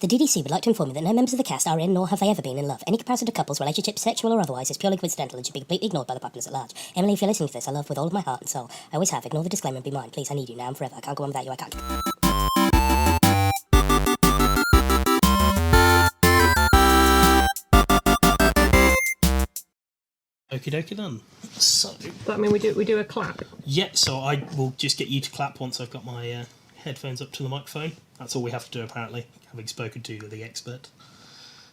The DDC would like to inform you that no members of the cast are in nor have they ever been in love. Any comparison to couples, relationships, sexual or otherwise, is purely coincidental and should be completely ignored by the populace at large. Emily, if you're listening to this, I love with all of my heart and soul. I always have. Ignore the disclaimer and be mine. Please, I need you now and forever. I can't go on without you. I can't. Okie dokie then. So Does that mean we do a clap? yeah, so I will just get you to clap once I've got my headphones up to the microphone. That's all we have to do apparently, having spoken to the expert.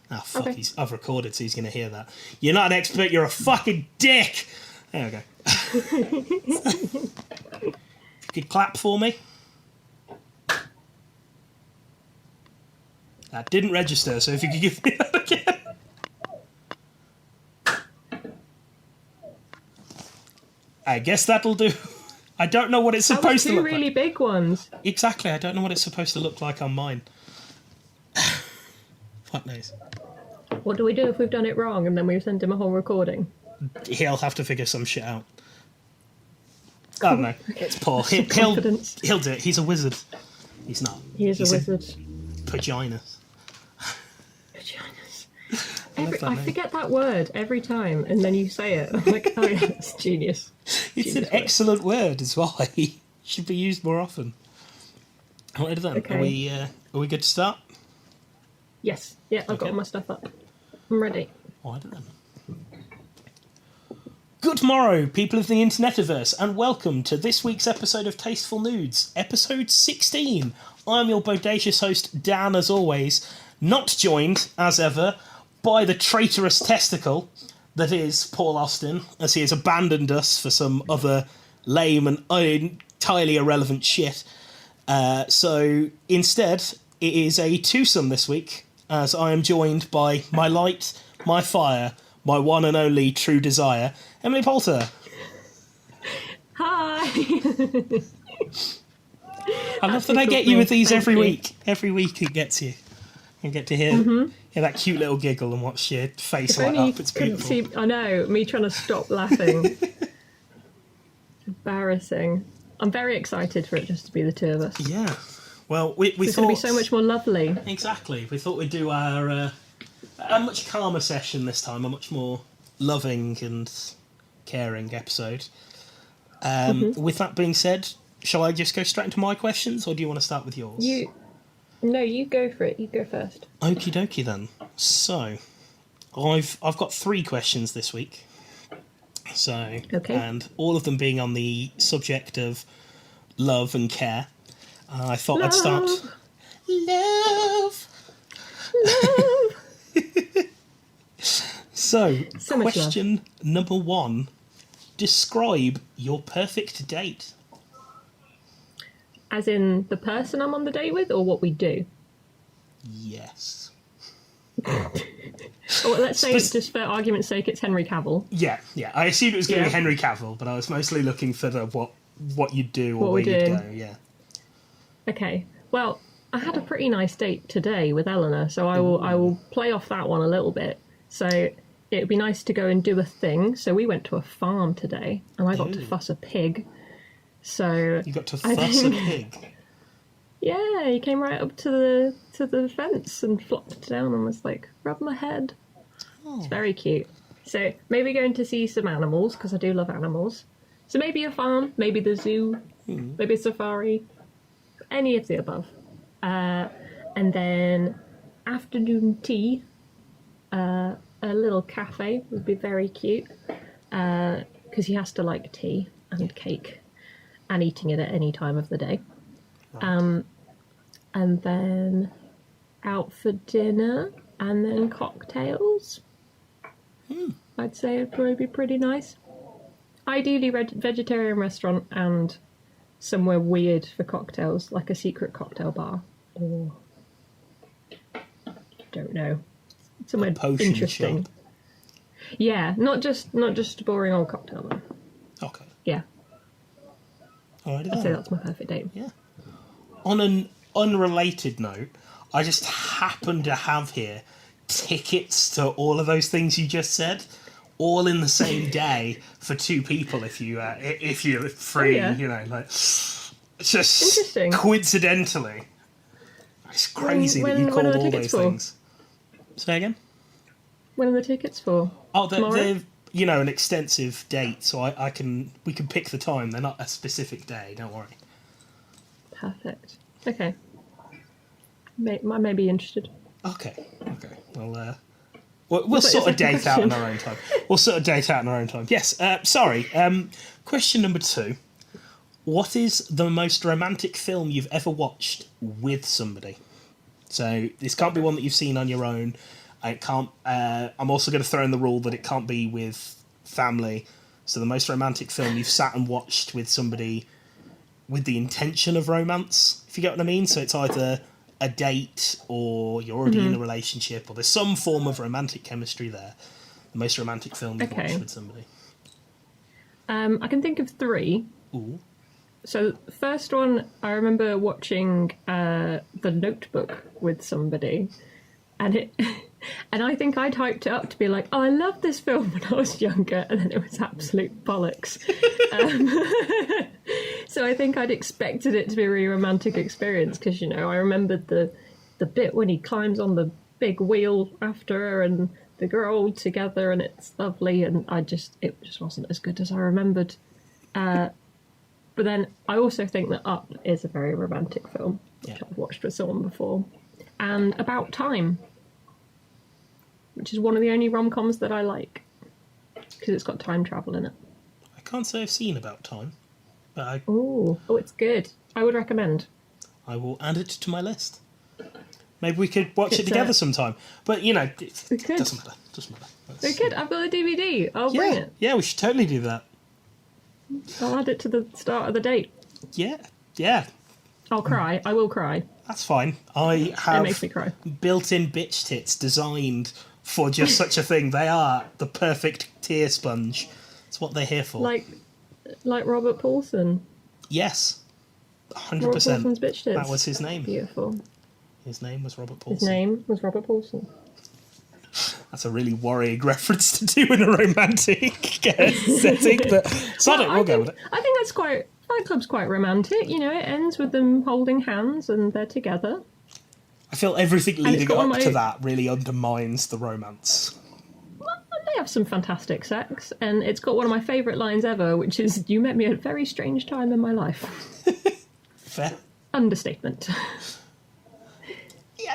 Ah, fuck, Okay. I've recorded, so he's going to hear that. You're not an expert, you're a fucking dick! There we go. You could clap for me. That didn't register, so if you could give me that again. I guess that'll do. I don't know what it's That was supposed to two look really like. big ones. Exactly, I don't know what it's supposed to look like on mine. Fuck knows. What do we do if we've done it wrong and then we send him a whole recording? He'll have to figure some shit out. I don't know. It's Paul. He'll Confidence. do it. He's a wizard. He's not. He is He's a wizard. Vaginas. Vaginas. love that I name. forget that word every time, and then you say it. I'm like, oh yeah, it's genius. It's an Genius word. excellent word as well. It should be used more often. Right then. Okay. Are we good to start? Yes. Yeah, I've got all my stuff up. I'm ready. Right then. Good morrow, people of the Internetiverse, and welcome to this week's episode of Tasteful Nudes, episode 16. I'm your bodacious host, Dan, as always, not joined, as ever, by the traitorous testicle that is Paul Austin, as he has abandoned us for some other lame and entirely irrelevant shit. So instead, it is a twosome this week, as I am joined by my light, my fire, my one and only true desire, Emily Poulter. Hi. I love that I get you with these every week. Every week it gets you. You get to hear, hear that cute little giggle and watch your face If light only up. you It's couldn't beautiful. see. I know, me trying to stop laughing. Embarrassing. I'm very excited for it just to be the two of us. Yeah. Well, we It's thought... going to be so much more lovely. Exactly. We thought we'd do our a much calmer session this time, a much more loving and caring episode. With that being said, shall I just go straight into my questions, or do you want to start with yours? No, you go for it. You go first. Okie dokie then. So, I've got 3 questions this week. So, Okay. and all of them being on the subject of love and care. I thought I'd start. Love. So much question number 1. Describe your perfect date. As in the person I'm on the date with, or what we do? Yes. Or let's say, just for argument's sake, it's Henry Cavill. Yeah. I assumed it was going to be Yeah. Henry Cavill, but I was mostly looking for the what you'd do or What where we're you'd doing. go. Yeah. Okay. Well, I had a pretty nice date today with Eleanor, so I will play off that one a little bit. So it would be nice to go and do a thing. So we went to a farm today, and I got to Ooh. fuss a pig. So You got to I fuss a think- pig. yeah, he came right up to the fence and flopped down and was like, rub my head. It's very cute. So maybe going to see some animals, because I do love animals. So maybe a farm, maybe the zoo, maybe a safari, any of the above. And then afternoon tea, a little cafe would be very cute, because he has to like tea and cake and eating it at any time of the day. Right. And then out for dinner, and then cocktails. I'd say it'd probably be pretty nice. Ideally, vegetarian restaurant and somewhere weird for cocktails, like a secret cocktail bar, or don't know, somewhere potion interesting. shop. Yeah, not just a boring old cocktail bar. Okay. Yeah, Alrighty I'd say then. that's my perfect date. Yeah. On an unrelated note, I just happen to have here tickets to all of those things you just said, all in the same day for 2 people. If you're free, Oh, yeah. you know, like just Interesting. coincidentally. It's crazy that you when called are the all tickets those for? things. Say again? When are the tickets for? Oh, Tomorrow? they're an extensive date, so we can pick the time. They're not a specific day. Don't worry. Perfect. Okay. I may be interested. Okay. Well, we'll sort a date out in our own time. Yes. Sorry. Question number 2. What is the most romantic film you've ever watched with somebody? So this can't be one that you've seen on your own. It can't. I'm also going to throw in the rule that it can't be with family. So the most romantic film you've sat and watched with somebody with the intention of romance, if you get what I mean. So it's either a date or you're already in a relationship or there's some form of romantic chemistry there. The most romantic film you've watched with somebody. I can think of 3. Ooh. So the first one, I remember watching The Notebook with somebody, and and I think I'd hyped it up to be like, oh, I love this film when I was younger, and then it was absolute bollocks. So I think I'd expected it to be a really romantic experience because, I remembered the bit when he climbs on the big wheel after her and the girl all together, and it's lovely, and it just wasn't as good as I remembered. But then I also think that Up is a very romantic film, which I've watched with someone before. And About Time, which is one of the only rom-coms that I like, because it's got time travel in it. I can't say I've seen About Time, but Oh, it's good. I would recommend. I will add it to my list. Maybe we could watch it together sometime. But, we could. It doesn't matter. We could. I've got a DVD. I'll bring it. Yeah, we should totally do that. I'll add it to the start of the date. Yeah. I'll cry. I will cry. That's fine. I have It makes me cry. built-in bitch tits designed for just such a thing. They are the perfect tear sponge. It's what they're here for. Like Robert Paulson. Yes. 100%. Robert Paulson's bitch tits. That was his name. Beautiful. His name was Robert Paulson. His name was Robert Paulson. That's a really worrying reference to do in a romantic setting, but we'll go with it. I think that's Fight Club's quite romantic. It ends with them holding hands and they're together. I feel everything leading up to that really undermines the romance. Well, they have some fantastic sex, and it's got one of my favourite lines ever, which is, "You met me at a very strange time in my life." Fair. Understatement.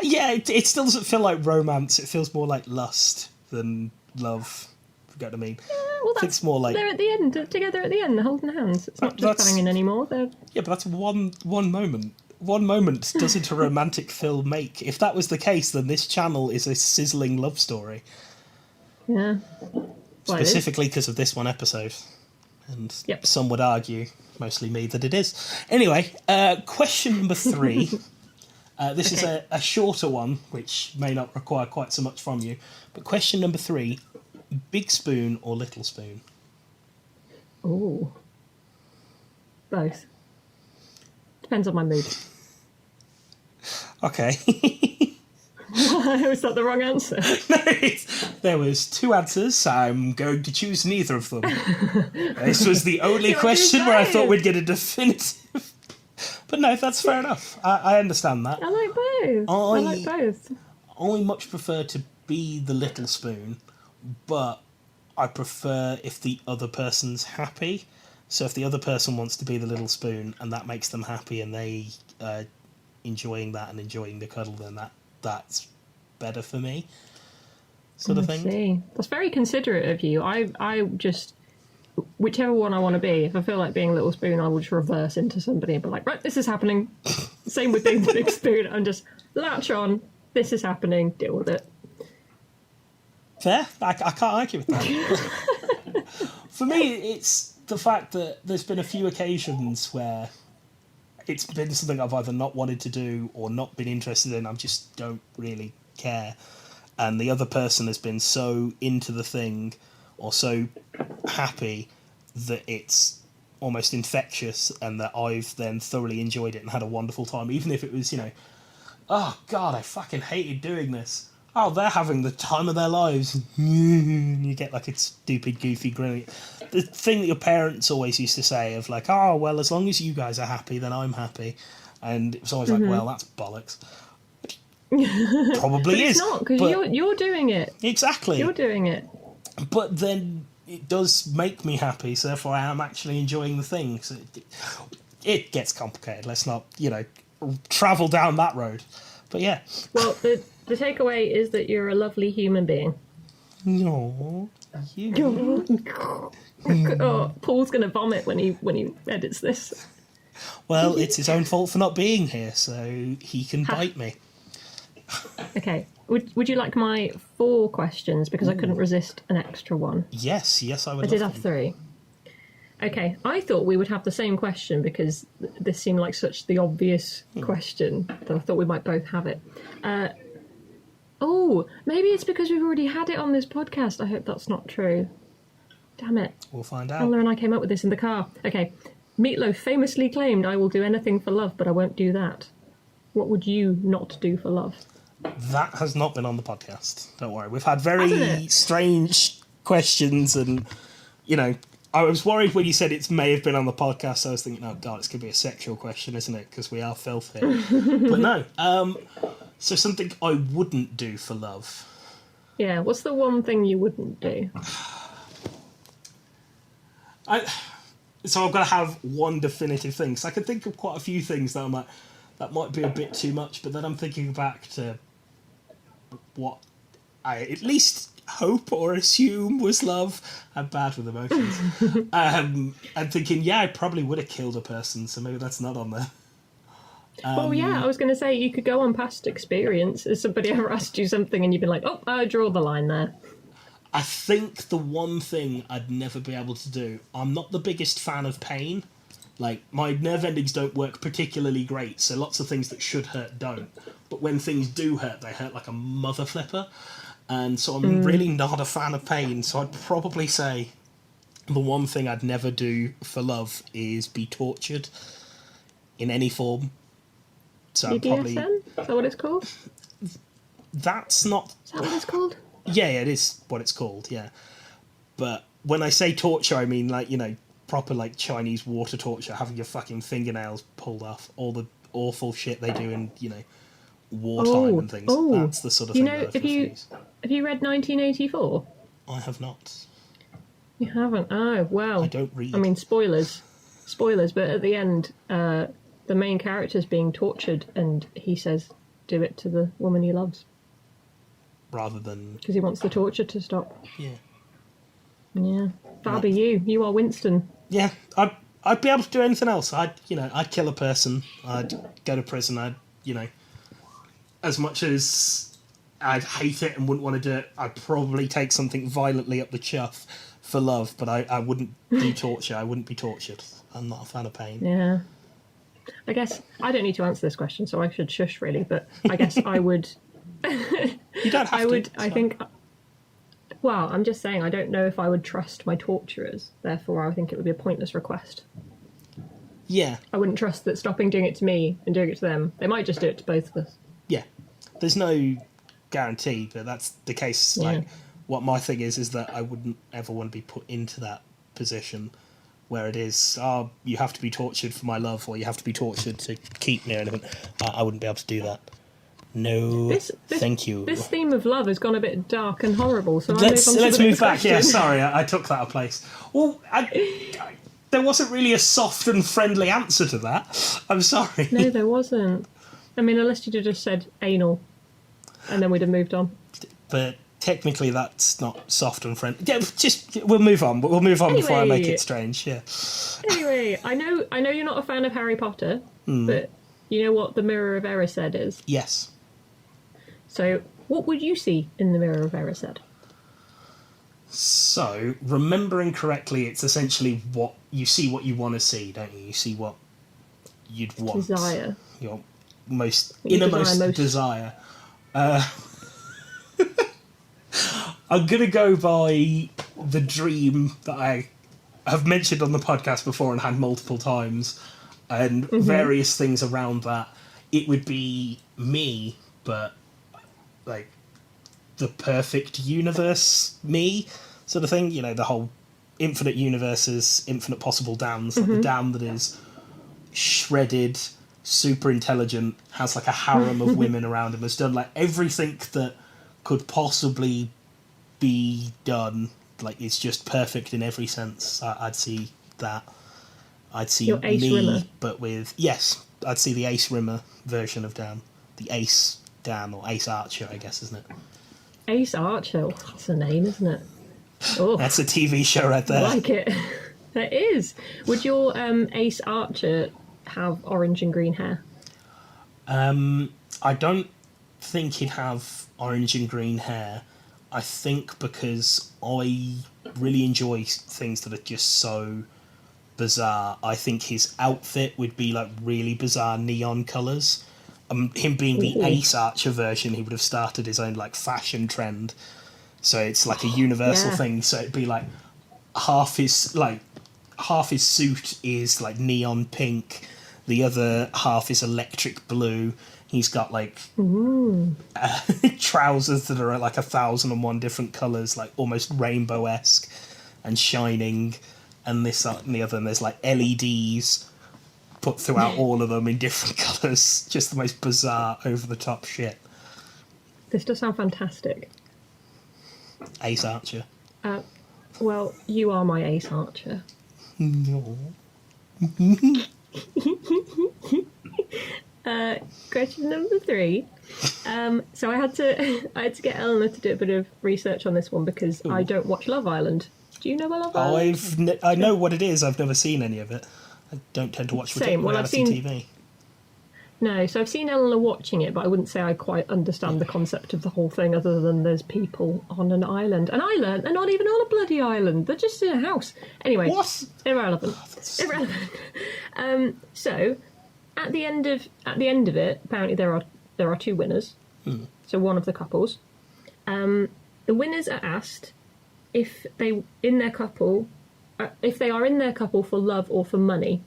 Yeah, it still doesn't feel like romance. It feels more like lust than love, if you get what I mean. Well, it's more like... They're at the end, together at the end, holding hands. It's not just banging anymore. Yeah, but that's one moment. One moment doesn't a romantic film make. If that was the case, then this channel is a sizzling love story. Yeah. Specifically because of this one episode. And Yep. Some would argue, mostly me, that it is. Anyway, question number 3... This is a shorter one, which may not require quite so much from you. But question number 3, big spoon or little spoon? Ooh. Both. Depends on my mood. Okay. Was that the wrong answer? No, there was 2 answers. I'm going to choose neither of them. This was the only question where I thought we'd get a definitive... But no, that's fair enough. I understand that. I like both. I like both. I much prefer to be the little spoon, but I prefer if the other person's happy. So if the other person wants to be the little spoon and that makes them happy and they enjoying that and enjoying the cuddle, then that's better for me. Sort of thing. See. That's very considerate of you. I just... Whichever one I want to be, if I feel like being a little spoon, I will just reverse into somebody and be like, right, this is happening. Same with being the big spoon. And just latch on, this is happening, deal with it. Fair. I can't argue with that. For me, it's the fact that there's been a few occasions where it's been something I've either not wanted to do or not been interested in. I just don't really care. And the other person has been so into the thing or so happy that it's almost infectious and that I've then thoroughly enjoyed it and had a wonderful time, even if it was, oh God, I fucking hated doing this. Oh, they're having the time of their lives. You get like a stupid, goofy grin. The thing that your parents always used to say of like, oh, well, as long as you guys are happy, then I'm happy. And it was always like, well, that's bollocks. Probably It's is. not, because but- you're doing it. Exactly. You're doing it. But then it does make me happy, so therefore I am actually enjoying the thing. So it gets complicated. Let's not, travel down that road. But yeah. Well, the takeaway is that you're a lovely human being. No. You. Oh, Paul's going to vomit when he edits this. Well, it's his own fault for not being here, so he can bite me. Okay. Would you like my 4 questions? Because I couldn't resist an extra one. Yes, I would. I did have 3. Okay, I thought we would have the same question because this seemed like such the obvious question that I thought we might both have it. Maybe it's because we've already had it on this podcast. I hope that's not true. Damn it. We'll find out. Ella and I came up with this in the car. Okay. Meatloaf famously claimed, "I will do anything for love, but I won't do that." What would you not do for love? That has not been on the podcast. Don't worry. We've had Hasn't very it? strange questions, and I was worried when you said it may have been on the podcast. I was thinking, oh god, it's going to be a sexual question, isn't it? Because we are filthy. But no. So something I wouldn't do for love. Yeah, what's the one thing you wouldn't do? So I've got to have one definitive thing. So I can think of quite a few things that I'm like, that might be a bit too much, but then I'm thinking back to what I at least hope or assume was love. I'm bad with emotions. I'm thinking, I probably would have killed a person, so maybe that's not on there. Well, yeah, I was going to say you could go on past experience. Has somebody ever asked you something and you've been like, oh, I draw the line there? I think the one thing I'd never be able to do, I'm not the biggest fan of pain. Like, my nerve endings don't work particularly great, so lots of things that should hurt don't. But when things do hurt, they hurt like a mother flipper. And so I'm really not a fan of pain, so I'd probably say the one thing I'd never do for love is be tortured in any form. So I'm probably... BDSM? Is that what it's called? That's not... Is that what it's called? Yeah, it is what it's called, yeah. But when I say torture, I mean, like, proper, like, Chinese water torture, having your fucking fingernails pulled off, all the awful shit they do in, wartime and things. That's the sort of thing that I refuse. Have you read 1984? I have not. You haven't? Oh, well. I don't read. I mean, spoilers. Spoilers, but at the end, the main character's being tortured, and he says, do it to the woman he loves. Rather than... Because he wants the torture to stop. Yeah. Yeah. That'll be you. You are Winston. Yeah, I'd be able to do anything else. I'd kill a person. I'd go to prison. I'd, as much as I'd hate it and wouldn't want to do it, I'd probably take something violently up the chuff for love, but I wouldn't do torture. I wouldn't be tortured. I'm not a fan of pain. Yeah. I guess I don't need to answer this question, so I should shush, really, but I guess I would... You don't have to. I think... Well, I'm just saying I don't know if I would trust my torturers. Therefore, I think it would be a pointless request. Yeah. I wouldn't trust that stopping doing it to me and doing it to them. They might just do it to both of us. Yeah. There's no guarantee, but that's the case. Yeah. Like, what my thing is that I wouldn't ever want to be put into that position where it is, you have to be tortured for my love, or you have to be tortured to keep me or anything. I wouldn't be able to do that. No, thank you. This theme of love has gone a bit dark and horrible, so let's move back. Question. Yeah, sorry, I took that a place. Well, there wasn't really a soft and friendly answer to that. I'm sorry. No, there wasn't. I mean, unless you'd have just said anal, and then we'd have moved on. But technically, that's not soft and friendly. Yeah, we'll move on. We'll move on before I make it strange. Yeah. Anyway, I know you're not a fan of Harry Potter, but you know what the Mirror of Erised is? Yes. So, what would you see in the Mirror of Erised? So, remembering correctly, it's essentially what you see what you want to see, don't you? You see what you'd want. Desire. Your most innermost desire. I'm going to go by the dream that I have mentioned on the podcast before and had multiple times, and various things around that. It would be me, but like the perfect universe me sort of thing, the whole infinite universes, infinite possible Dans, like the Dan that is shredded, super intelligent, has like a harem of women around him, has done like everything that could possibly be done. Like, it's just perfect in every sense. I'd see that. I'd see Your Ace me, Rimmer. but with... Yes, I'd see the Ace Rimmer version of Dan. The Ace Dan, or Ace Archer, I guess, isn't it? Ace Archer. That's a name, isn't it? Oh, That's a TV show right I there. like it. It is. Would your Ace Archer have orange and green hair? I don't think he'd have orange and green hair. I think because I really enjoy things that are just so bizarre. I think his outfit would be like really bizarre neon colours. Him being the Ace Archer version, he would have started his own like fashion trend. So it's like a universal thing. So it'd be like half his suit is like neon pink, the other half is electric blue. He's got like trousers that are like 1,001 different colours, like almost rainbow-esque and shining. And this, that, and the other, and there's like LEDs put throughout all of them in different colours. Just the most bizarre, over-the-top shit. This does sound fantastic. Ace Archer. Well, you are my Ace Archer. No. Question number 3. So I had to get Eleanor to do a bit of research on this one because I don't watch Love Island. Do you know Love Island? I know what it is. I've never seen any of it. I don't tend to watch reality TV. No, so I've seen Eleanor watching it, but I wouldn't say I quite understand the concept of the whole thing other than there's people on an island. And they're not even on a bloody island. They're just in a house. Anyway, What? irrelevant. Irrelevant. So, at the end of it, apparently there are 2 winners. So one of the couples. The winners are asked if they are in their couple for love or for money.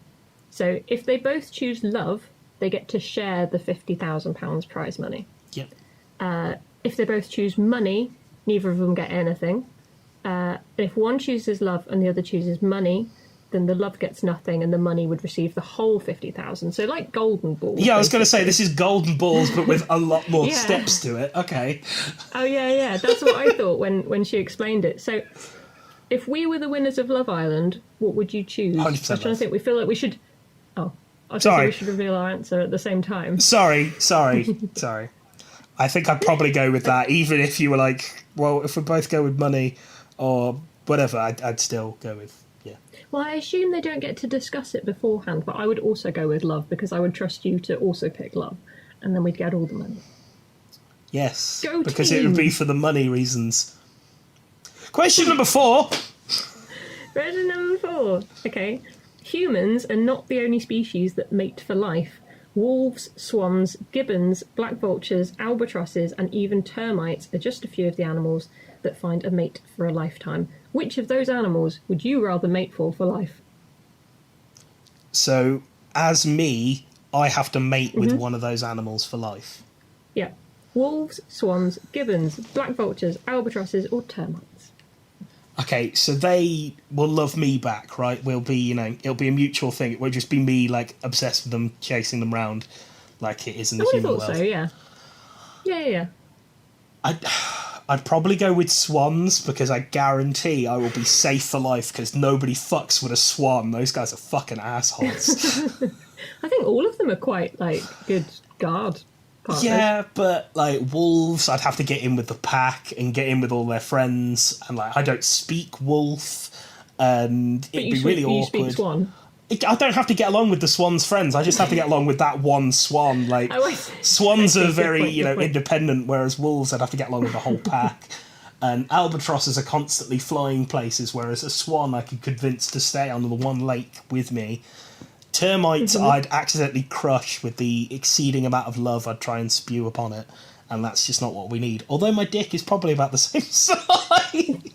So if they both choose love, they get to share the £50,000 prize money. Yep. If they both choose money, neither of them get anything. If one chooses love and the other chooses money, then the love gets nothing and the money would receive the whole 50,000. So like golden balls. Yeah, I was going to say, this is golden balls, but with a lot more Yeah. steps to it. Okay. Oh, yeah. That's what I thought when she explained it. So if we were the winners of Love Island, what would you choose? 100% I was trying to think. We feel like we should... Oh, I was Sorry. we should reveal our answer at the same time. Sorry. I think I'd probably go with that, even if you were like, well, if we both go with money or whatever, I'd still go with, yeah. Well, I assume they don't get to discuss it beforehand, but I would also go with love because I would trust you to also pick love, and then we'd get all the money. Yes, Go because team. it would be for the money reasons. Question number 4. Question number 4. Okay. Humans are not the only species that mate for life. Wolves, swans, gibbons, black vultures, albatrosses, and even termites are just a few of the animals that find a mate for a lifetime. Which of those animals would you rather mate for life? So, as me, I have to mate with one of those animals for life. Yeah. Wolves, swans, gibbons, black vultures, albatrosses, or termites. Okay, so they will love me back, right? We'll be, it'll be a mutual thing. It won't just be me, like, obsessed with them, chasing them round, like it is in the I would have human thought world. so, yeah. Yeah. I'd probably go with swans, because I guarantee I will be safe for life, because nobody fucks with a swan. Those guys are fucking assholes. I think all of them are quite, like, good guard partners. Yeah, but, like, wolves, I'd have to get in with the pack and get in with all their friends, and, like, I don't speak wolf, and it'd be really awkward. You speak swan? I don't have to get along with the swan's friends. I just have to get along with that one swan. Like, swans are very, independent, whereas wolves, I'd have to get along with the whole pack. And albatrosses are constantly flying places, whereas a swan I could convince to stay on the one lake with me. Termites I'd accidentally crush with the exceeding amount of love I'd try and spew upon it. And that's just not what we need. Although my dick is probably about the same size.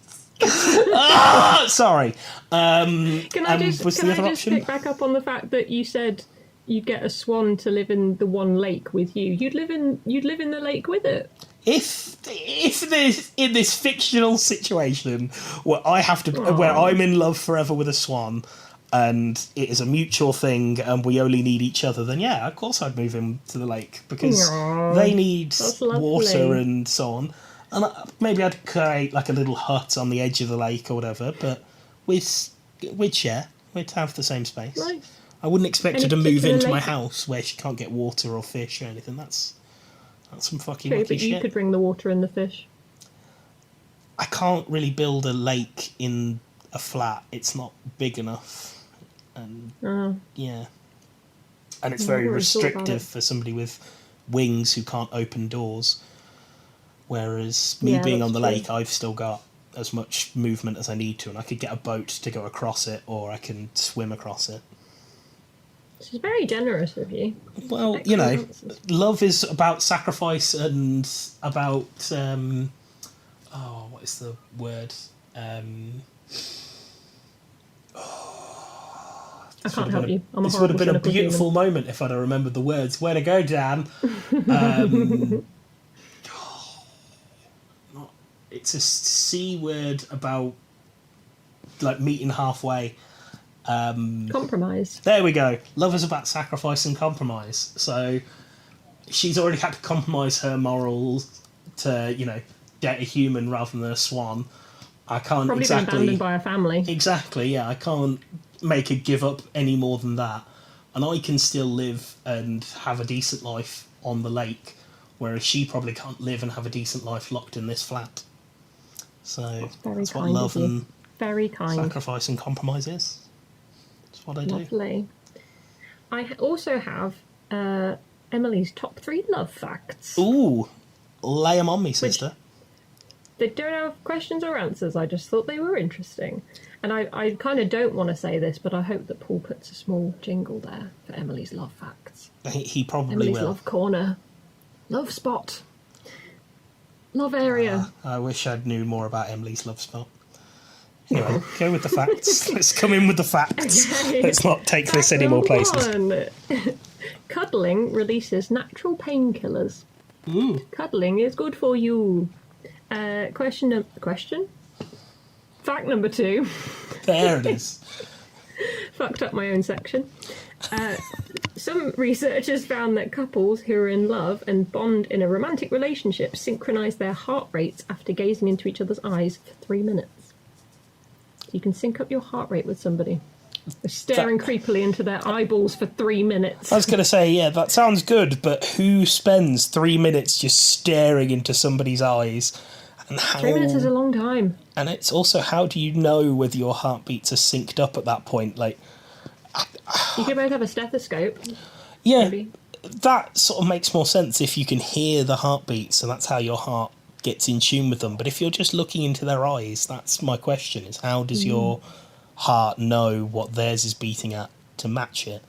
Sorry. Can I just pick back up on the fact that you said you'd get a swan to live in the one lake with you? You'd live in the lake with it. If there's in this fictional situation where I have to, where I'm in love forever with a swan, and it is a mutual thing and we only need each other, then yeah, of course I'd move him to the lake, because Aww, they need that's lovely. water and so on. And maybe I'd create like a little hut on the edge of the lake or whatever, but we'd share. We'd have the same space. Nice. I wouldn't expect Any her to move particular into my lake? house where she can't get water or fish or anything. That's some fucking True, wacky but you shit. could bring the water and the fish. I can't really build a lake in a flat. It's not big enough. And yeah. And it's very I've already thought about restrictive it. for somebody with wings who can't open doors. Whereas me Yeah, being that's on the true. lake, I've still got as much movement as I need to, and I could get a boat to go across it, or I can swim across it. This is very generous of you. Well, Excellent you know, answers. love is about sacrifice and about what is the word? I can't help you. I'm a This would have horrible, been a cynical beautiful human. moment if I'd have remembered the words. Way to go, Dan. It's a C word about like meeting halfway. Compromise. There we go. Love is about sacrifice and compromise. So she's already had to compromise her morals to, you know, date a human rather than a swan. I can't Probably been abandoned by a family. Exactly, yeah. I can't make her give up any more than that. And I can still live and have a decent life on the lake, whereas she probably can't live and have a decent life locked in this flat. So Very that's what kind love of you. and Very kind. sacrifice and compromise is. That's what I do. Lovely. I also have Emily's top 3 love facts. Ooh, lay 'em on me, sister. They don't have questions or answers. I just thought they were interesting. And I kind of don't want to say this, but I hope that Paul puts a small jingle there for Emily's love facts. He probably Emily's will. love corner. Love spot. Love area. I wish I knew more about Emily's love spell. Anyway, go with the facts. Let's come in with the facts. Okay. Let's not take this any more Number places. 1. Cuddling releases natural painkillers. Ooh. Cuddling is good for you. Question? Fact number 2. There it is. Fucked up my own section. Some researchers found that couples who are in love and bond in a romantic relationship synchronise their heart rates after gazing into each other's eyes for 3 minutes. So you can sync up your heart rate with somebody. They're staring creepily into their eyeballs for 3 minutes. I was going to say, yeah, that sounds good, but who spends 3 minutes just staring into somebody's eyes? And how... 3 minutes is a long time. And it's also, how do you know whether your heartbeats are synced up at that point? Like, You could both have a stethoscope. yeah, Maybe. that sort of makes more sense if you can hear the heartbeats, and that's how your heart gets in tune with them. But if you're just looking into their eyes, that's my question, is how does your heart know what theirs is beating at to match it?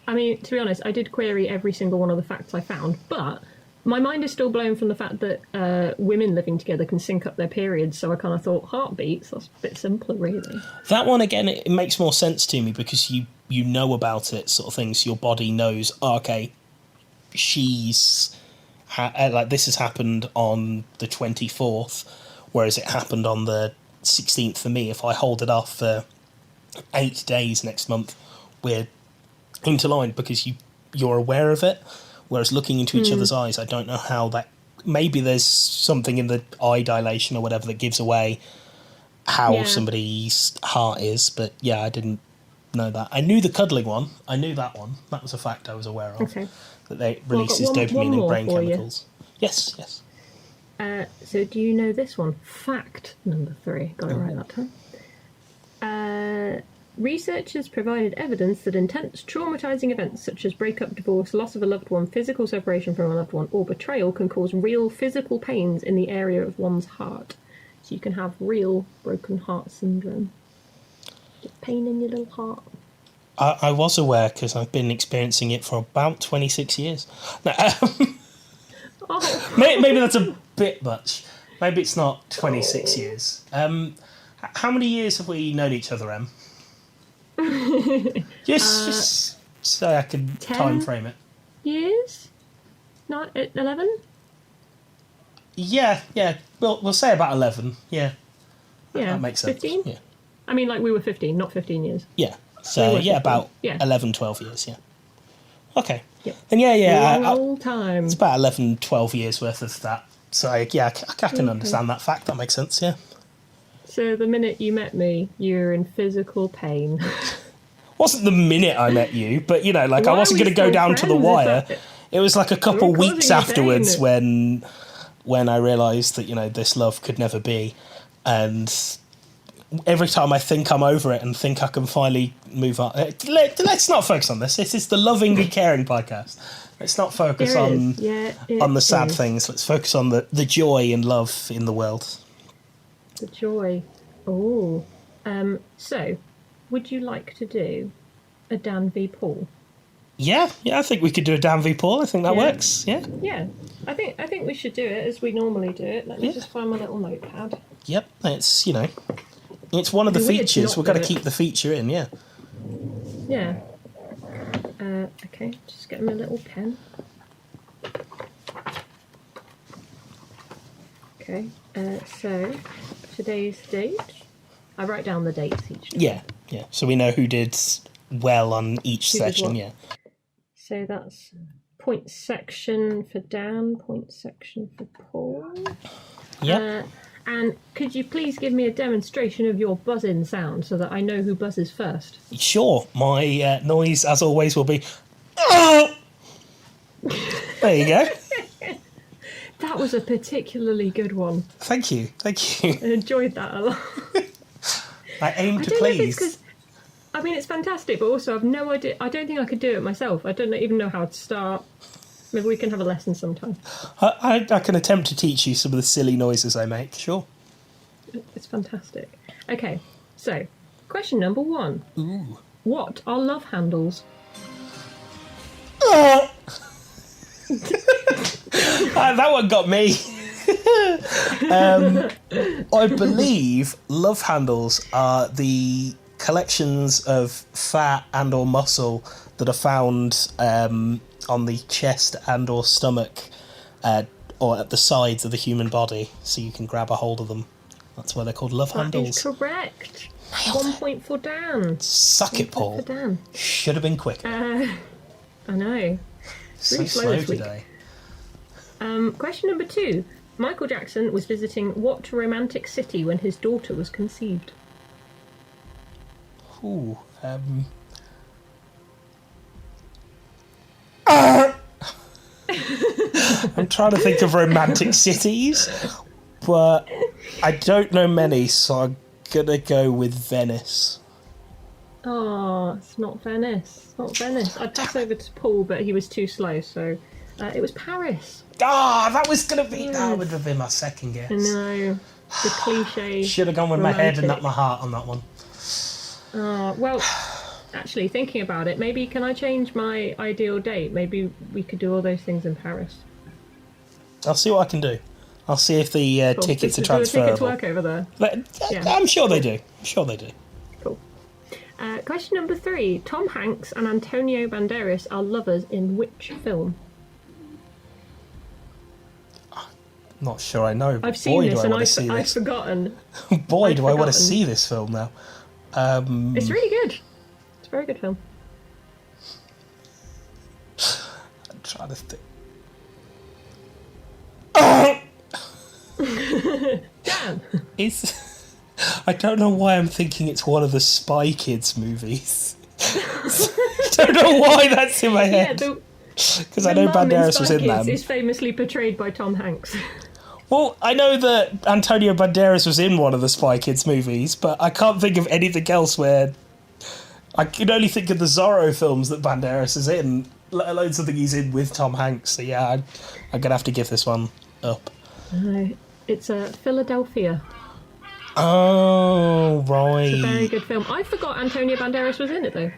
I mean, to be honest, I did query every single one of the facts I found, but my mind is still blown from the fact that women living together can sync up their periods, so I kind of thought, heartbeats, that's a bit simpler, really. That one, again, it makes more sense to me because you know about it, sort of thing, so your body knows, oh, okay, she's... like, this has happened on the 24th, whereas it happened on the 16th for me. If I hold it off for 8 days next month, we're interlined because you're aware of it. Whereas looking into each other's eyes, I don't know how that... Maybe there's something in the eye dilation or whatever that gives away how somebody's heart is. But yeah, I didn't know that. I knew the cuddling one. I knew that one. That was a fact I was aware of. Okay. That they Well, I've releases got one dopamine and more brain for you. chemicals. Yes. So do you know this one? Fact number 3. Got it right that time. Researchers provided evidence that intense traumatizing events such as breakup, divorce, loss of a loved one, physical separation from a loved one, or betrayal can cause real physical pains in the area of one's heart. So you can have real broken heart syndrome. Get pain in your little heart. I was aware because I've been experiencing it for about 26 years. No, Oh, maybe that's a bit much. Maybe it's not 26 years. How many years have we known each other, Em? just so I can 10 time frame it. years? Not 11? Yeah. We'll say about 11. Yeah, Yeah. that makes sense. 15? Yeah. I mean, like, we were 15, not 15 years. Yeah. So, were yeah, 15. about Yeah. 11, 12 years, yeah. Okay. Yep. Then, yeah. Long time. It's about 11, 12 years worth of that. So, yeah, I can understand that fact. That makes sense, yeah. So the minute you met me, you were in physical pain. Wasn't the minute I met you, but, you know, like, Why I wasn't are we going to go still down to the friends? wire. It was like a couple We're causing weeks you afterwards pain. when I realised that, you know, this love could never be. And every time I think I'm over it and think I can finally move on... Let's not focus on this. This is the loving and caring podcast. Let's not focus on the sad things. Let's focus on the joy and love in the world. The joy. Oh. So, would you like to do a Dan v Paul? Yeah, I think we could do a Dan v Paul. I think that works. Yeah. Yeah. I think we should do it as we normally do it. Let me just find my little notepad. Yep, it's, you know, it's one of the It'd be weird to features. not We've got to do it. keep the feature in, yeah. Yeah. Okay, just get me a little pen. Okay, so today's date. I write down the dates each day. Yeah. So we know who did well on each Who did session, what? yeah. So that's point section for Dan, point section for Paul. Yep. And could you please give me a demonstration of your buzzing sound so that I know who buzzes first? Sure. My noise, as always, will be... Oh! There you go. That was a particularly good one. Thank you. I enjoyed that a lot. I aim to I don't know if it's please. 'cause- I mean, it's fantastic, but also I've no idea. I don't think I could do it myself. I don't even know how to start. Maybe we can have a lesson sometime. I can attempt to teach you some of the silly noises I make, sure. It's fantastic. Okay, so question number 1. Ooh. What are love handles? That one got me. I believe love handles are the collections of fat and or muscle that are found on the chest and or stomach or at the sides of the human body, so you can grab a hold of them. That's why they're called love That handles. is correct. 1 point for Dan. Suck it, Paul. For Dan. Should have been quicker. I know. So really slow this week. today. Question number 2. Michael Jackson was visiting what romantic city when his daughter was conceived? Ooh. I'm trying to think of romantic cities, but I don't know many, so I'm gonna go with Venice. Oh, it's not Venice. It's not Venice. I'd pass over to Paul, but he was too slow, so it was Paris. That was gonna be. That would have been my second guess. I know. The cliche. Should have gone with my head and not romantic. my heart on that one. Well, actually, thinking about it, maybe can I change my ideal date? Maybe we could do all those things in Paris. I'll see what I can do. I'll see if the tickets are Do the tickets transferable. work over there? Yeah. I'm sure they do. I'm sure they do. Cool. Question number 3. Tom Hanks and Antonio Banderas are lovers in which film? Not sure I know. I've seen Boy, this do I and want to see I've this. forgotten. Boy, I'd do I want to forgotten. see this film now. It's really good. It's a very good film. I'm trying to think. Dan! I don't know why I'm thinking it's one of the Spy Kids movies. I don't know why that's in my Yeah, head. the Because I know mum in Banderas Spy was in Kids them. is famously portrayed by Tom Hanks. Well, I know that Antonio Banderas was in one of the Spy Kids movies, but I can't think of anything else where... I can only think of the Zorro films that Banderas is in, let alone something he's in with Tom Hanks. So yeah, I'm going to have to give this one up. No, it's Philadelphia. Oh, right. It's a very good film. I forgot Antonio Banderas was in it, though.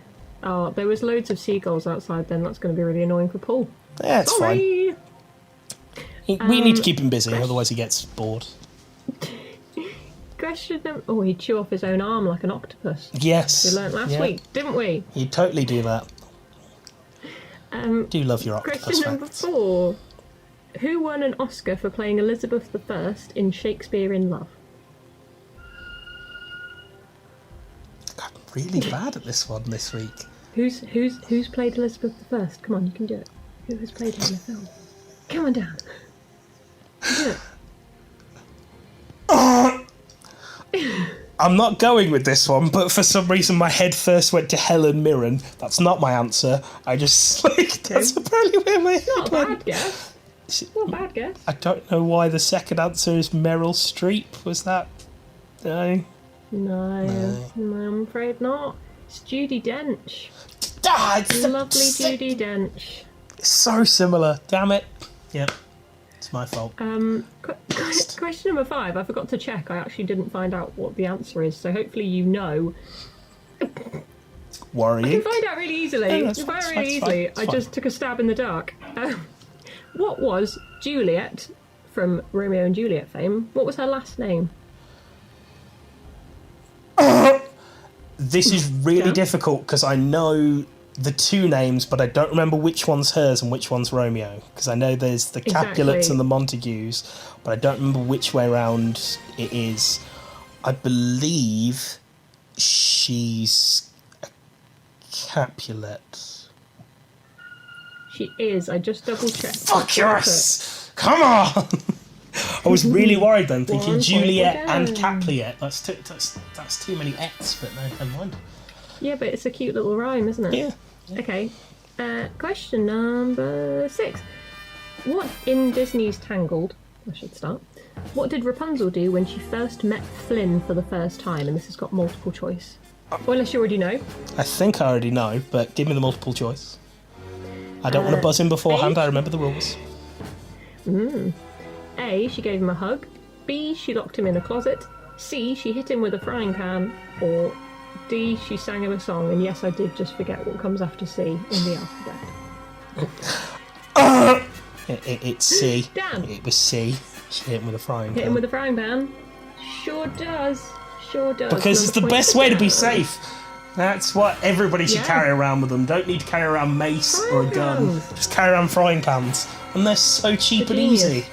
Oh, there was loads of seagulls outside then. That's going to be really annoying for Paul. Yeah, it's fine. Sorry! We need to keep him busy, otherwise he gets bored. Question number... Oh, he'd chew off his own arm like an octopus. Yes. We learnt last week, didn't we? You totally do that. Do love your octopus Question number facts. 4. Who won an Oscar for playing Elizabeth I in Shakespeare in Love? really bad at this one this week. Who's played Elizabeth I? Come on, you can do it. Who has played her in the film? Come on down. Do it. I'm not going with this one, but for some reason my head first went to Helen Mirren. That's not my answer. I just that's apparently where my head Not a went. bad guess. Not a bad guess. I don't know why the second answer is Meryl Streep. Was that? No. No, I'm afraid not. It's Judi Dench. It's Lovely Judi Dench. so similar. Damn it. Yep. It's my fault. Question number 5. I forgot to check. I actually didn't find out what the answer is, so hopefully you know. Worrying. I can find out really easily. Yeah, that's fine, it's fine. I just took a stab in the dark. What was Juliet from Romeo and Juliet fame? What was her last name? This is really difficult because I know the two names, but I don't remember which one's hers and which one's Romeo. Because I know there's the Capulets and the Montagues, but I don't remember which way round it is. I believe she's a Capulet. She is. I just double checked. Fuck yes! Come on! I was really worried then, thinking 1 point Juliet again. and Capulet. That's too many X, but no, never mind. Yeah, but it's a cute little rhyme, isn't it? Yeah. Okay. Question number 6. What in Disney's Tangled? I should start. What did Rapunzel do when she first met Flynn for the first time? And this has got multiple choice. Well, unless you already know. I think I already know, but give me the multiple choice. I don't want to buzz in beforehand. I remember the rules. A, she gave him a hug. B, she locked him in a closet. C, she hit him with a frying pan. Or D, she sang him a song. And yes, I did just forget what comes after C in the alphabet. It's C. Dan. It was C. She hit him with a frying pan. Hit him with a frying pan. Sure does. Sure does. Because it's the Another point best for way to be Dan. safe. That's what everybody should Yeah. carry around with them. Don't need to carry around mace or a Frying gun. pans. Just carry around frying pans. And they're so cheap and Genius. easy.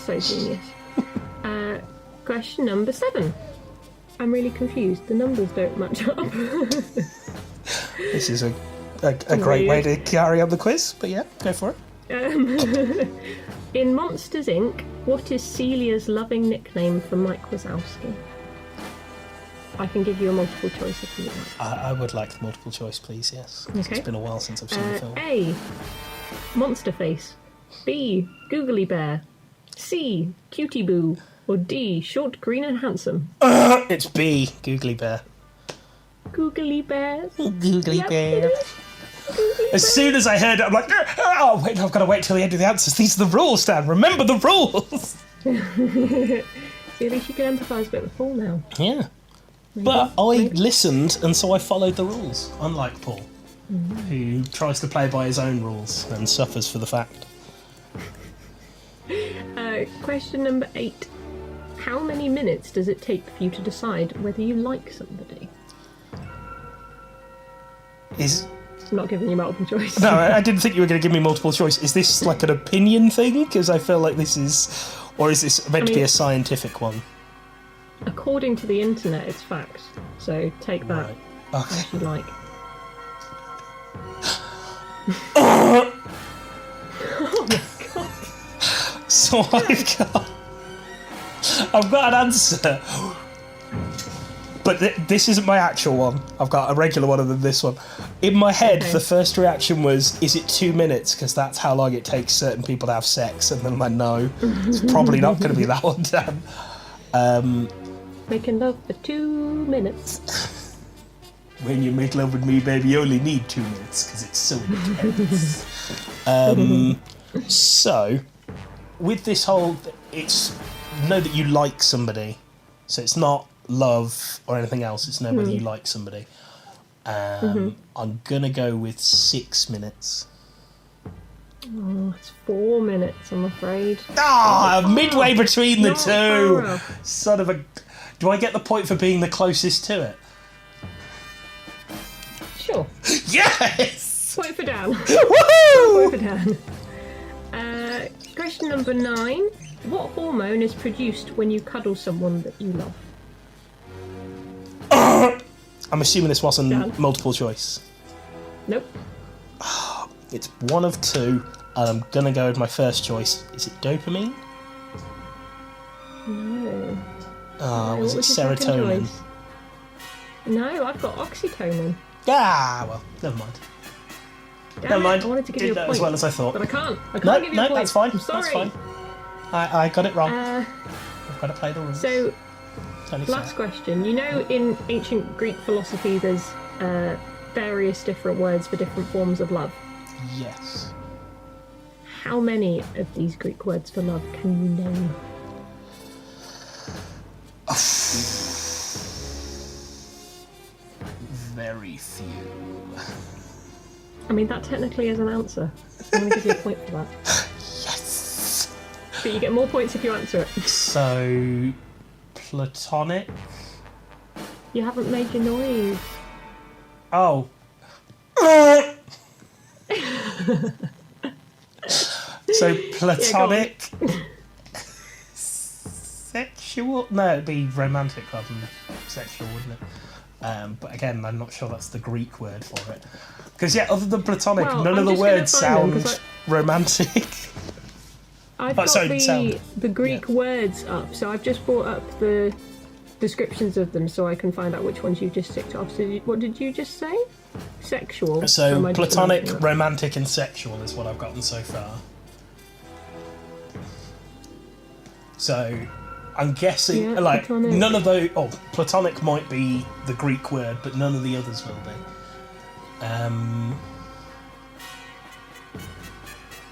So genius. Question number 7. I'm really confused. The numbers don't match up. This is a great way to carry on the quiz, but yeah, go for it. In Monsters, Inc., what is Celia's loving nickname for Mike Wazowski? I can give you a multiple choice if you like. I would like the multiple choice, please, yes. 'Cause Okay. It's been a while since I've seen the film. A. Monster Face. B. Googly Bear. C. Cutie Boo. Or D. Short, green and handsome. It's B, Googly Bear. Googly Bear. Googly Yep, Bear. it is. Googly As soon as I heard it, I'm like, oh, wait, I've got to wait till the end of the answers. These are the rules, Dan. Remember the rules. Bear. See, at least you can empathise a bit with Paul now. Yeah. But I listened, and so I followed the rules, unlike Paul, who tries to play by his own rules and suffers for the fact. Question number 8. How many minutes does it take for you to decide whether you like somebody? I'm not giving you multiple choice. No, I didn't think you were going to give me multiple choice. Is this like an opinion thing? Because I feel like this is... Or is this meant to be a scientific one? According to the internet, it's fact. So take that Right. Okay. as you like. Oh Oh my god. So I've got an answer. But this isn't my actual one. I've got a regular one other than this one. In my head, Okay. the first reaction was, is it 2 minutes? Because that's how long it takes certain people to have sex. And then I'm like, no, it's probably not going to be that one, Dan. Making love for 2 minutes. When you make love with me, baby, you only need 2 minutes because it's so intense. So, with this whole, it's know that you like somebody. So it's not love or anything else. It's know whether you like somebody. I'm gonna go with 6 minutes. Oh, it's 4 minutes, I'm afraid. Midway between the Not two. far off. Son of a. Do I get the point for being the closest to it? Sure. Yes. Point for Dan. Woohoo! Point for Dan. Question number 9. What hormone is produced when you cuddle someone that you love? I'm assuming this wasn't Dan. multiple choice. Nope. It's one of two, and I'm gonna go with my first choice. Is it dopamine? No. Oh, No, was it what your second serotonin? choice? No, I've got oxytocin. Ah, well, never mind. Damn Never it, mind. I wanted to give Did you a that point, as well as I thought. but I can't. I can't No, give you a point. that's fine. I'm sorry. That's fine. I got it wrong. Uh, I've got to play the rules. so, It's only last fair. question. You know, in ancient Greek philosophy, there's various different words for different forms of love. Yes. How many of these Greek words for love can you name? Very few. I mean, that technically is an answer. I'm going to give you a point for that. Yes. But you get more points if you answer it. So, platonic. You haven't made your noise. Oh. So platonic. Sexual? No, it'd be romantic rather than sexual, wouldn't it? But again, I'm not sure that's the Greek word for it. Because yeah, other than platonic, Well, none I'm of the just gonna words find them, sound 'cause romantic. I've got sorry, sound. the Greek words up, so I've just brought up the descriptions of them so I can find out which ones you just ticked off. So what did you just say? Sexual? So Or am I just platonic, making that? romantic, and sexual is what I've gotten so far. So I'm guessing Yeah, like platonic. none of those. Oh, platonic might be the Greek word, but none of the others will be.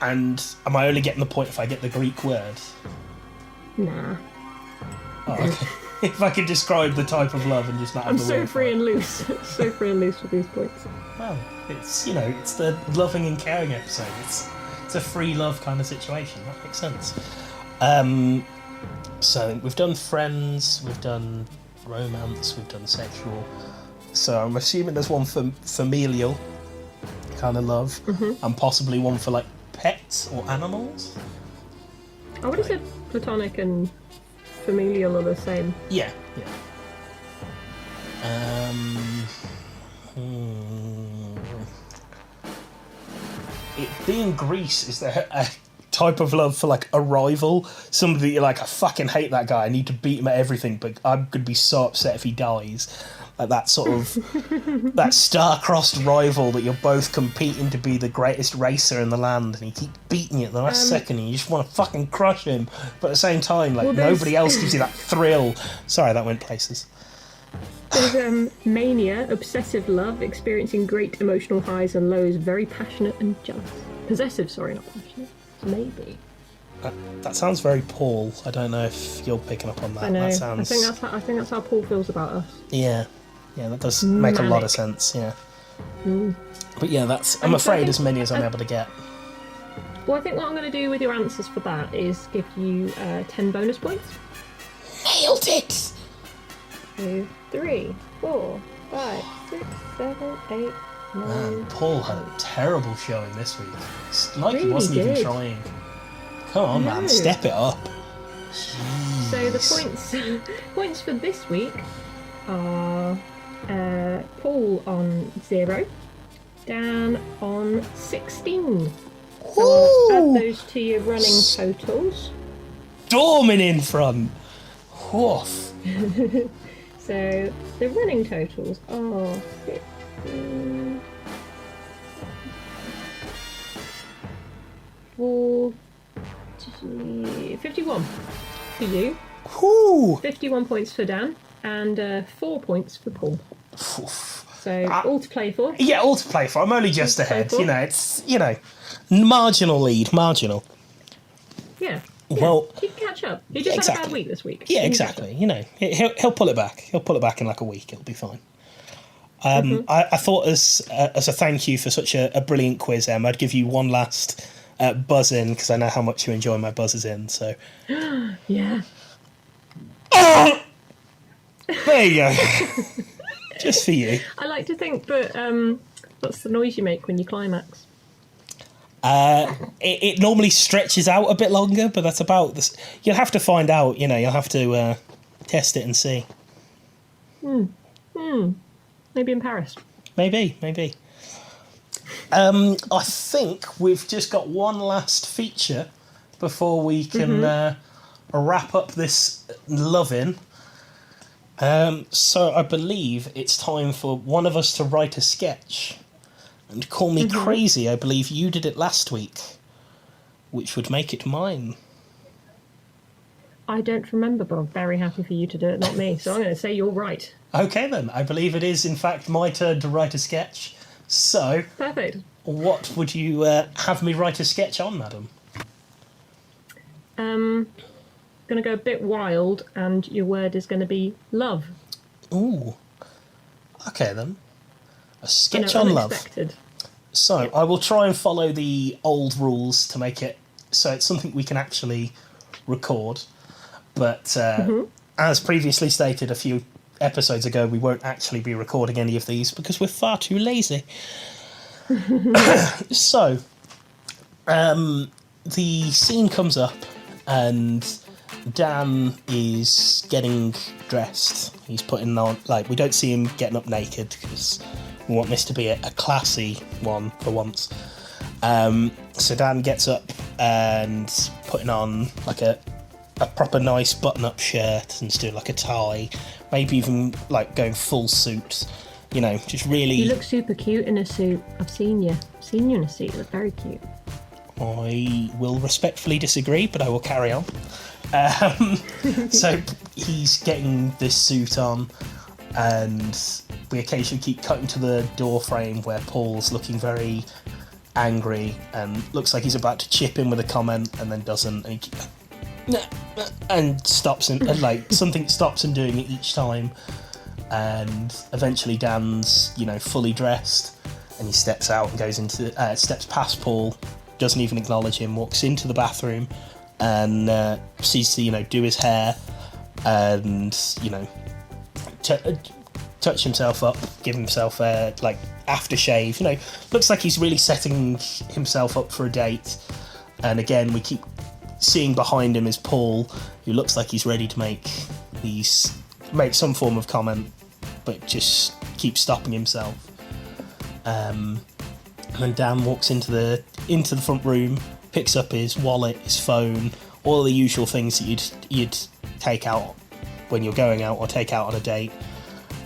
And am I only getting the point if I get the Greek word? Nah. Oh, okay. If I could describe the type of love and just not have I'm the so word for free it. and loose. So free and loose with these points. Well, it's it's the loving and caring episode. It's a free love kind of situation. That makes sense. So we've done friends, we've done romance, we've done sexual. So I'm assuming there's one for familial kind of love, and possibly one for like pets or animals. I would have said platonic and familial are the same. Yeah. It being Greece, is there a type of love for like a rival? Somebody you're like, I fucking hate that guy, I need to beat him at everything, but I'm gonna be so upset if he dies. Like that sort of that star-crossed rival that you're both competing to be the greatest racer in the land, and you keep beating you at the last second, and you just want to fucking crush him. But at the same time, like Well, there's- nobody else gives you that thrill. Sorry, that went places. There's mania, obsessive love, experiencing great emotional highs and lows, very passionate and jealous. Possessive, sorry, not passionate. Maybe. That sounds very Paul. I don't know if you're picking up on that. I know. That sounds. I think that's how Paul feels about us. Yeah, that does make a lot of Manic. sense. Yeah. But yeah, that's. I'm And so I afraid think- as many as I'm able to get. Well, I think what I'm going to do with your answers for that is give you 10 bonus points. Nailed it. 2, 3, 4, 5, 6, 7, 8, 9. Man, Paul had a terrible showing this week. It's like he Really wasn't even did. trying. Come on, No. man, step it up. So the Jeez. points for this week are Paul on 0, Dan on 16. So I'll add those to your running totals. Storming in front. Woof. So the running totals are 15, 51 for you, Whoo. 51 points for Dan, and 4 points for Paul. Oof. So all to play for. Yeah, all to play for. I'm only just All to play ahead. for. It's marginal lead, marginal. Yeah. Well, You can catch up. You just had a exactly. bad week this week. Yeah, You can catch exactly. He'll pull it back. He'll pull it back in like a week. It'll be fine. I thought as a thank you for such a brilliant quiz, Em, I'd give you one last buzz in because I know how much you enjoy my buzzes in. So up. Yeah. there you go. Just for you. I like to think that that's the noise you make when you climax. It normally stretches out a bit longer, but that's about this. You'll have to find out. You'll have to test it and see. Maybe in Paris. Maybe. I think we've just got one last feature before we can wrap up this loving. So I believe it's time for one of us to write a sketch. And call me crazy, I believe you did it last week, which would make it mine. I don't remember, but I'm very happy for you to do it, not me. So I'm going to say you're right. Okay then, I believe it is in fact my turn to write a sketch. So, Perfect. what would you have me write a sketch on, madam? Going to go a bit wild, and your word is going to be love. Ooh. Okay then. A I sketch know, on love. unexpected. So, I will try and follow the old rules to make it so it's something we can actually record. But as previously stated a few episodes ago, we won't actually be recording any of these because we're far too lazy. So, the scene comes up and Dan is getting dressed. He's putting on, like, we don't see him getting up naked because we want this to be a classy one for once. So Dan gets up and putting on like a proper nice button-up shirt and doing like a tie, maybe even like going full suit, you know, just really... You look super cute in a suit. I've seen you in a suit. You look very cute. I will respectfully disagree, but I will carry on. So he's getting this suit on, and we occasionally keep cutting to the door frame where Paul's looking very angry and looks like he's about to chip in with a comment and then doesn't, and stops him, and like something stops him doing it each time, and eventually Dan's, you know, fully dressed and he steps out and goes into steps past Paul, doesn't even acknowledge him, walks into the bathroom and proceeds to, you know, do his hair and, you know, touch himself up, give himself a like aftershave, you know, looks like he's really setting himself up for a date. And again, we keep seeing behind him is Paul, who looks like he's ready to make some form of comment, but just keeps stopping himself. And then Dan walks into the front room, picks up his wallet, his phone, all the usual things that you'd take out when you're going out or take out on a date.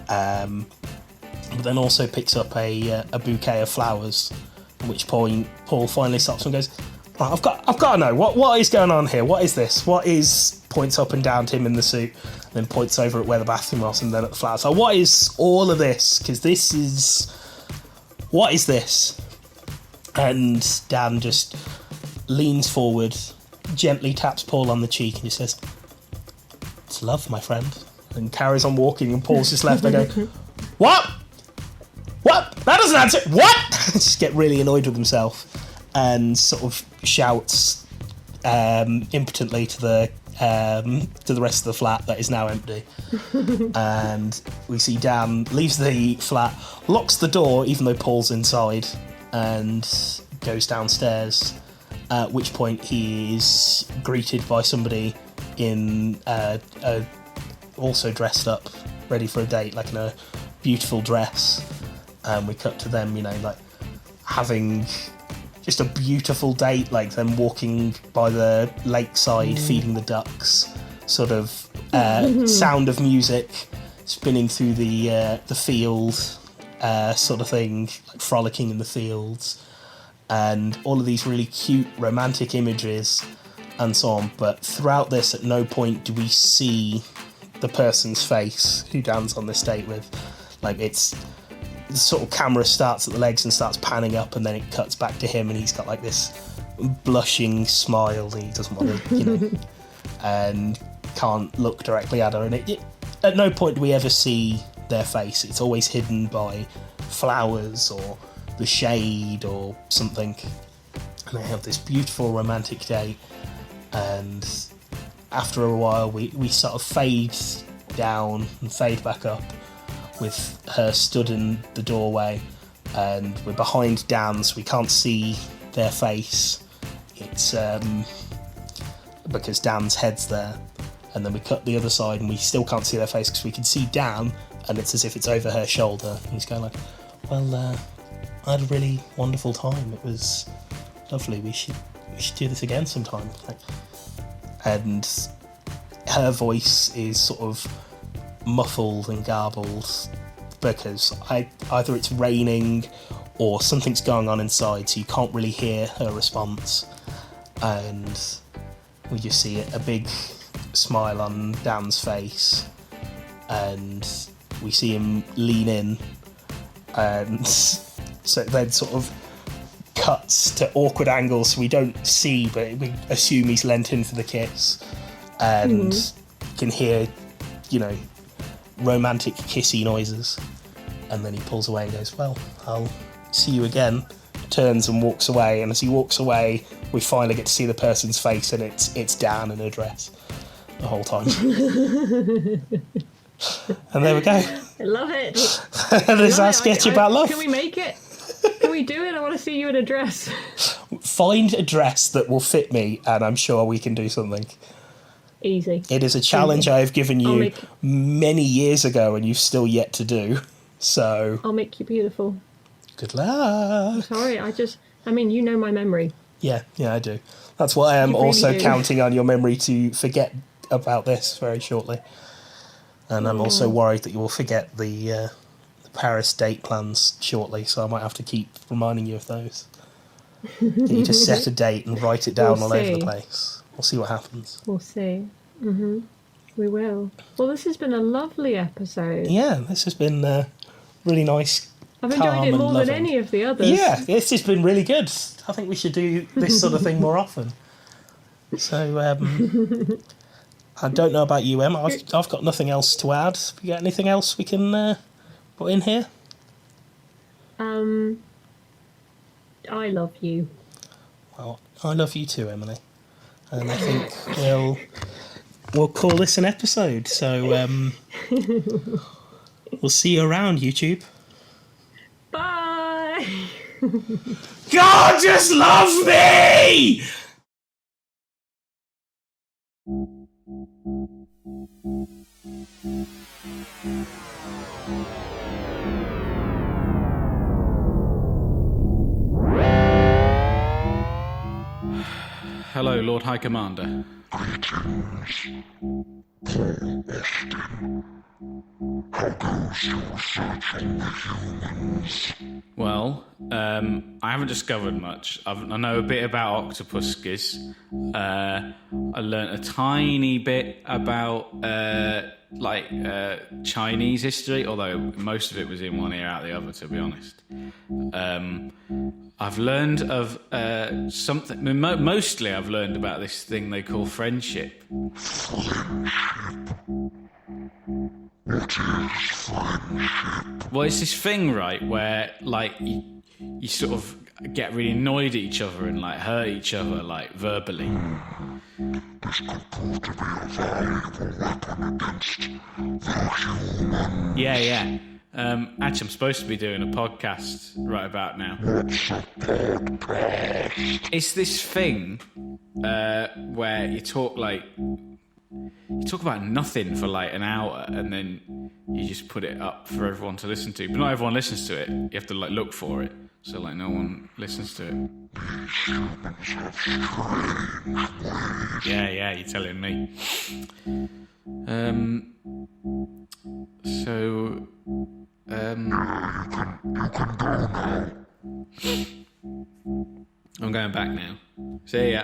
But then also picks up a bouquet of flowers. At which point Paul finally stops and goes, right, I've got to know what is going on here. What is this? Points up and down to him in the suit, then points over at where the bathroom was and then at the flowers. So what is all of this? Because what is this? And Dan just leans forward, gently taps Paul on the cheek and just says, "It's love, my friend," and carries on walking. And Paul's just left there going, What? That doesn't answer. What? Just get really annoyed with himself and sort of shouts impotently to the rest of the flat that is now empty. And we see Dan leaves the flat, locks the door even though Paul's inside, and goes downstairs. At which point he is greeted by somebody in also dressed up, ready for a date, like in a beautiful dress. And we cut to them, you know, like having just a beautiful date, like them walking by the lakeside, feeding the ducks, sort of sound of music spinning through the field, sort of thing, like frolicking in the fields, and all of these really cute romantic images and so on. But throughout this, at no point do we see the person's face who Dan's on this date with. Like, it's the sort of camera starts at the legs and starts panning up, and then it cuts back to him, and he's got like this blushing smile that he doesn't want to, you know, and can't look directly at her. And at no point do we ever see their face. It's always hidden by flowers or the shade or something. And they have this beautiful romantic date, and after a while we sort of fade down and fade back up with her stood in the doorway, and we're behind Dan, so we can't see their face. It's because Dan's head's there, and then we cut the other side and we still can't see their face because we can see Dan and it's as if it's over her shoulder. And he's going like, well, I had a really wonderful time. It was lovely. We should do this again sometime. Like, and her voice is sort of muffled and garbled because either it's raining or something's going on inside, so you can't really hear her response. And we just see a big smile on Dan's face, and we see him lean in, and so then sort of cuts to awkward angles so we don't see, but we assume he's leant in for the kiss, and can hear, romantic kissy noises. And then he pulls away and goes, well, I'll see you again. Turns and walks away, and as he walks away, we finally get to see the person's face, and it's Dan in a dress the whole time. And there we go. I love it. There's our sketch about love. Can we make it? Can we do it? I want to see you in a dress. Find a dress that will fit me, and I'm sure we can do something. Easy. It is a challenge I've given you many years ago, and you've still yet to do. So I'll make you beautiful. Good luck. Sorry, you know my memory. Yeah, I do. That's why I am You really also do. counting on your memory to forget about this very shortly. And I'm also worried that you will forget the Paris date plans shortly, so I might have to keep reminding you of those. Get you to set a date and write it down all over the place. We'll see what happens. We'll see. Mm-hmm. We will. Well, this has been a lovely episode. Yeah, this has been really nice. I've enjoyed it more than loving. any of the others. Yeah, it's just been really good. I think we should do this sort of thing more often. So, I don't know about you, Em. I've got nothing else to add. Have you got anything else we can put in here? I love you. Well, I love you too, Emily. And I think we'll call this an episode. So, we'll see you around, YouTube. Bye! God, just love me! Hello, Lord High Commander. Greetings, Paul Austin. How goes your search on the humans? Well, I haven't discovered much. I know a bit about octopuses. I learnt a tiny bit about Chinese history, although most of it was in one ear out the other, to be honest. I've learned of something. Mostly, I've learned about this thing they call friendship. Friendship? What is friendship? Well, it's this thing, right, where you sort of get really annoyed at each other and hurt each other verbally. This could prove to be a valuable weapon against the human. Yeah. Actually, I'm supposed to be doing a podcast right about now. What's a podcast? It's this thing where you talk about nothing for an hour, and then you just put it up for everyone to listen to. But not everyone listens to it. You have to look for it. So no one listens to it. These humans have strange ways. Yeah, you're telling me. So You can go now. I'm going back now. See ya.